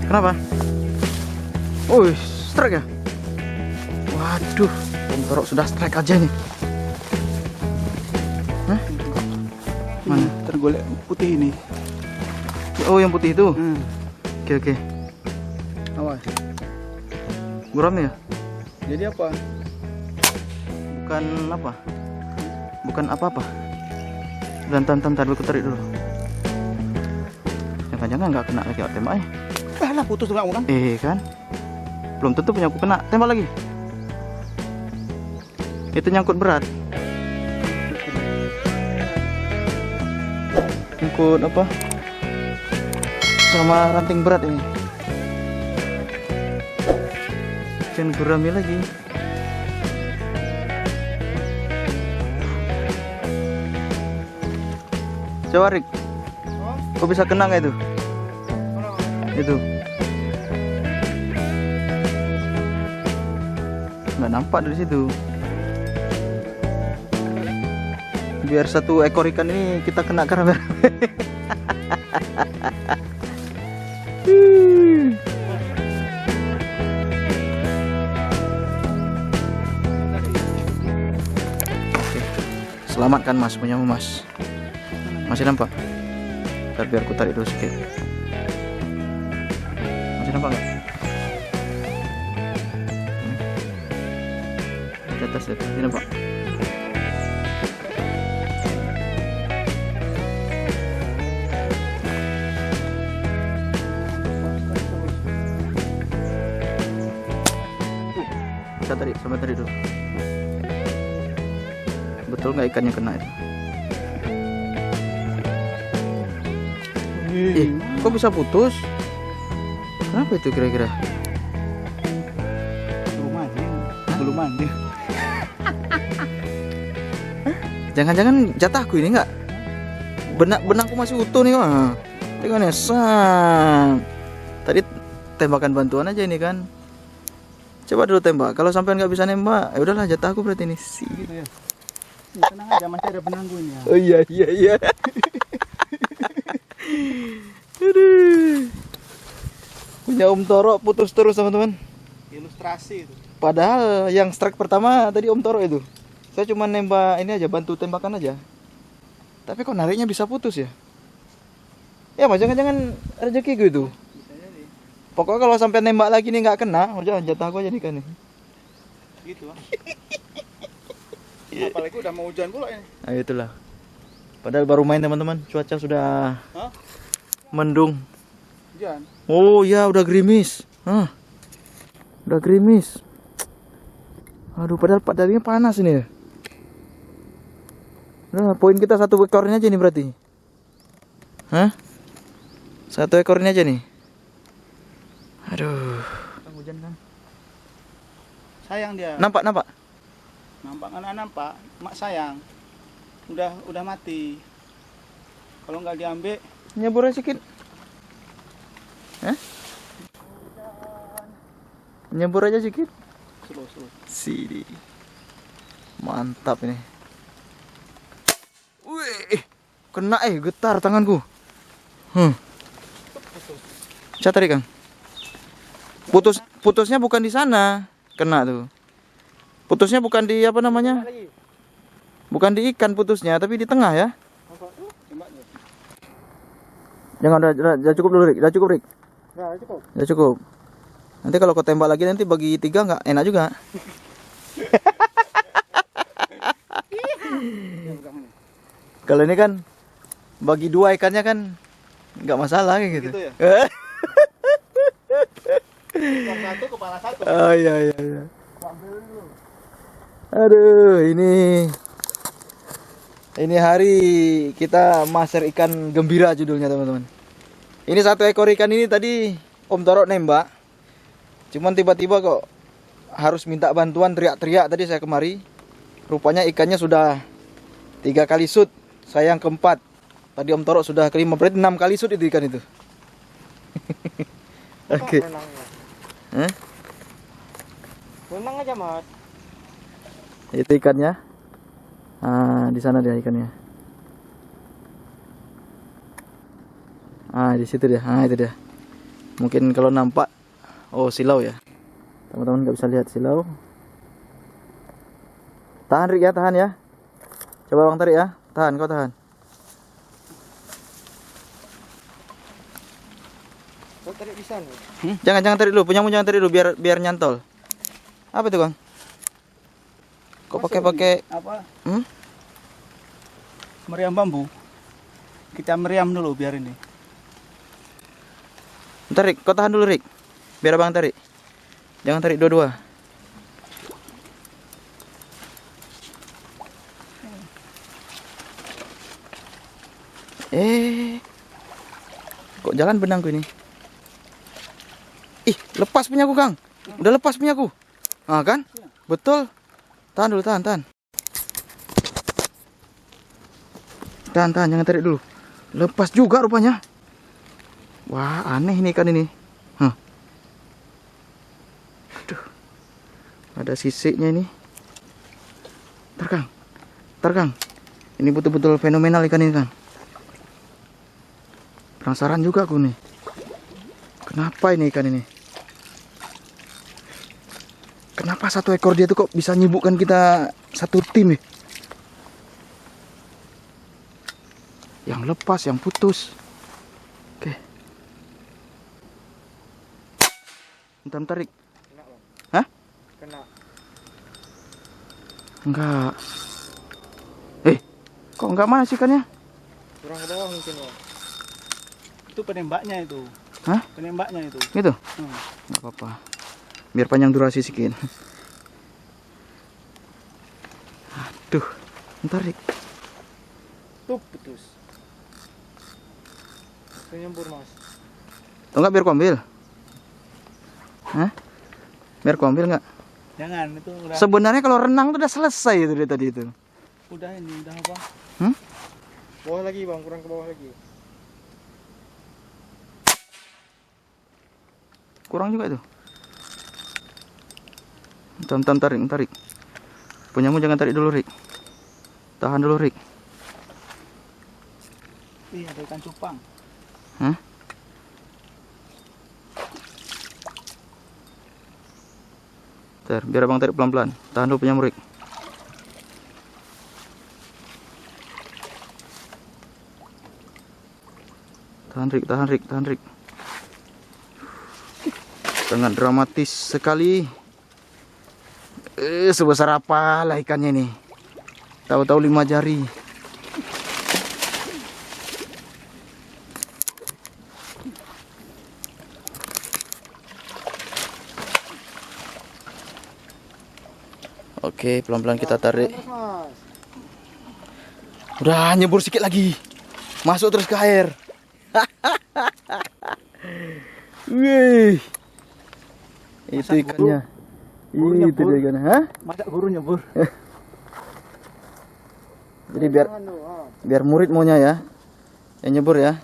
Kenapa? Oh, strike ya? Waduh, Om Toro sudah strike aja nih. Hah? Mana? Tergolek putih ini. Oh, yang putih itu? Oke. Awas. Gurame ya? Jadi apa? Bukan apa? Bukan apa-apa. Dan tantan taruh tarik dulu. Jangan-jangan nggak kena lagi tembaknya. Lah putus tuh kan? Kan? Belum tentu punya aku kena. Tembak lagi. Itu nyangkut berat. Nyangkut apa? Sama ranting berat ini. Jangan gurami lagi. Coba Rik, kok bisa kena nggak itu? Itu nggak nampak dari situ. Biar satu ekor ikan ini kita kena karena Oke. Selamatkan Mas, punyamu Mas. Masih nampak? Ntar biar ku tarik dulu sedikit. Masih nampak nggak? Di atas ya, masih nampak? Kita tarik, sampai tarik dulu. Betul nggak ikannya kena itu? Kok bisa putus? Kenapa itu kira-kira? Belum mandi. Jangan-jangan jatahku ini enggak? Benangku masih utuh nih mah. Tengok nih, sam. Tadi tembakan bantuan aja ini kan. Coba dulu tembak. Kalau sampai nggak bisa nembak, ya udahlah jatahku berarti ini. Gitu ya. Tenang aja, masih ada benangku ini ya. Oh iya. Aduh. Punya Om Toro putus terus teman-teman. Ilustrasi itu. Padahal yang strike pertama tadi Om Toro itu. Saya cuma nembak ini aja, bantu tembakan aja. Tapi kok nariknya bisa putus ya? Ya mas, jangan-jangan rezeki gitu. Bisa jadi. Pokoknya kalau sampai nembak lagi nih nggak kena, udah jatah aku aja nih kan nih. Gitu ah. Apalagi udah mau hujan pula ini. Nah, itulah. Padahal baru main teman-teman, cuaca sudah mendung. Hujan. Oh ya, udah gerimis. Udah gerimis. Aduh, padahal dagingnya panas ini ya. Nah, poin kita satu ekornya aja nih berarti. Satu ekornya aja nih. Aduh. Hujan kan. Sayang dia. Nampak. Nampak anak nampak. Mak sayang. Udah mati. Kalau nggak diambil, Nyebur aja sedikit. Nyebur aja sedikit. slow. Sini. Mantap ini. Wih, kena getar tanganku. Saya tarik Kang. Putusnya bukan di sana, kena tuh. Putusnya bukan di apa namanya? Bukan di ikan putusnya, tapi di tengah ya. Jangan, udah cukup dulu Rik, udah cukup Rik. Udah cukup. Nanti kalau kau tembak lagi nanti bagi 3 nggak enak juga. Kalau ini kan bagi 2 ikannya kan nggak masalah kayak gitu. Gitu ya? Satu kepala satu. Oh iya. Aduh, ini hari kita master ikan gembira judulnya teman-teman. Ini satu ekor ikan ini tadi Om Toro nembak. Cuman tiba-tiba kok harus minta bantuan, teriak-teriak tadi saya kemari. Rupanya ikannya sudah 3 kali shoot. Saya yang keempat. Tadi Om Toro sudah kelima, berarti 6 kali shoot itu ikan itu. Oke. Memang aja Mas. Itu ikannya. Di sana dia ikannya. Di situ dia. Itu dia. Mungkin kalau nampak, oh silau ya. Teman-teman nggak bisa lihat silau. Tahan Rik ya, tahan ya. Coba Bang tarik ya, tahan, kau tahan. Kau tarik bisa nih. Jangan tarik dulu, punyamu jangan tarik dulu biar nyantol. Apa itu Bang? Kok pakai apa? Hmm? Meriam bambu. Kita meriam dulu biar ini. Bentar Rik, kau tahan dulu Rik. Biar Abang tarik. Jangan tarik dua-dua. Kok jalan benangku ini? Ih, lepas punyaku Kang. Udah lepas punyaku. Ah kan? Betul. Tahan dulu, tahan. Tahan, jangan tarik dulu. Lepas juga rupanya. Wah, aneh ini ikan ini. Aduh. Ada sisiknya ini. Ntar Kang. Ini betul-betul fenomenal ikan ini Kang. Penasaran juga aku nih. Kenapa ini ikan ini? Kenapa satu ekor dia tuh kok bisa nyibukkan kita satu tim nih? Yang lepas, yang putus. Oke. Bentar Rik. Kena, Bang. Hah? Kena. Enggak. Kok enggak mana sih ikannya? Kurang ke bawah mungkin, Bang. Itu penembaknya itu. Hah? Penembaknya itu. Gitu? Hmm. Enggak apa-apa. Biar panjang durasi sedikit. Aduh. Bentar Rik. Tuh putus. Itu nyembur, Mas. Enggak biar ku ambil. Hah? Biar ku ambil enggak? Jangan, itu udah Sebenarnya kalau renang tuh udah selesai itu dari tadi itu. udah ini, udah apa? Bawah lagi Bang, kurang ke bawah lagi. Kurang juga itu. Tarik. Punyamu jangan tarik dulu, Rik. Tahan dulu, Rik. Iya, ada ikan cupang. Hah? Ntar, biar Abang tarik pelan-pelan. Tahan dulu punyamu, Rik. Tahan Rik. Sangat dramatis sekali. Sebesar apalah ikannya ini? Tahu-tahu 5 jari. Oke, pelan-pelan kita tarik. Terus, Mas. Udah nyebur sedikit lagi. Masuk terus ke air. Wih. Itu ikannya. Guru Itu nyebur. dia ikannya. Hah? Masa guru nyebur. Jadi biar murid maunya ya. Yang nyebur ya.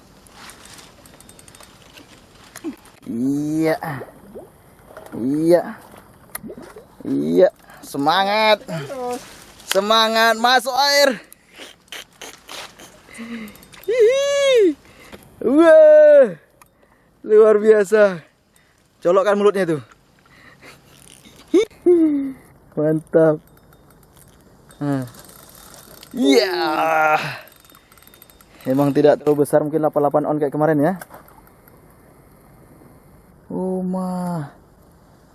Iya. Semangat. Semangat masuk air. Hihi. Wah. Luar biasa. Colokkan mulutnya tuh. Mantap. Iya. Emang tidak terlalu besar, mungkin 88 on kayak kemarin ya. Oh mah.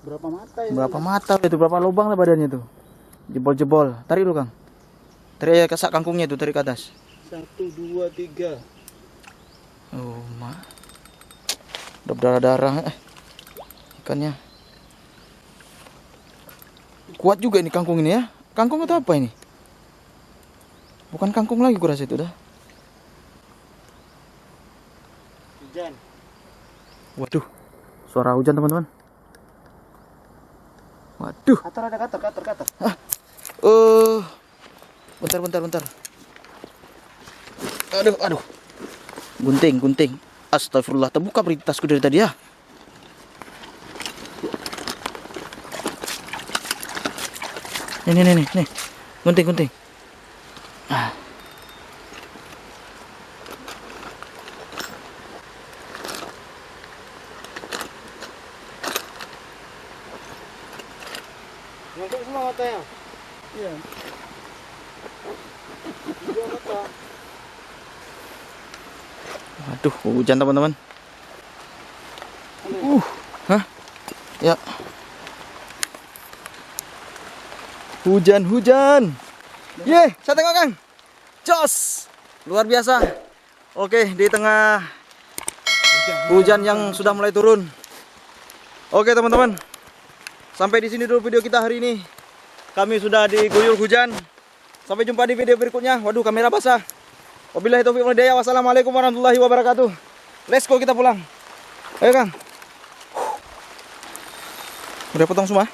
Berapa mata ya? Berapa mata itu? Berapa lubang lah badannya tuh? Jebol-jebol. Tarik dulu, Kang. Tarik ya kesak kangkungnya itu, tarik ke atas. 1, 2, 3. Oh mah. Udah berdarah-darah ikannya. Kuat juga ini kangkung ini ya. Kangkung atau apa ini? Bukan kangkung lagi kurasa itu dah. Hujan. Waduh. Suara hujan teman-teman. Waduh. Kater ada kater. Bentar. Aduh. Gunting. Astagfirullah, terbuka peritasku dari tadi ya. Nih. Gunting. semua matanya. Iya. Dua mata. Waduh, hujan teman-teman. Hah? Ya. Hujan. Ye, saya tengok Kang. Jos. Luar biasa. Oke, di tengah hujan yang sudah mulai turun. Oke, teman-teman. Sampai di sini dulu video kita hari ini. Kami sudah diguyur hujan. Sampai jumpa di video berikutnya. Waduh, kamera basah. Wabillahi taufiq wal hidayah. Wassalamualaikum warahmatullahi wabarakatuh. Let's go, kita pulang. Ayo, Kang. Udah potong semua?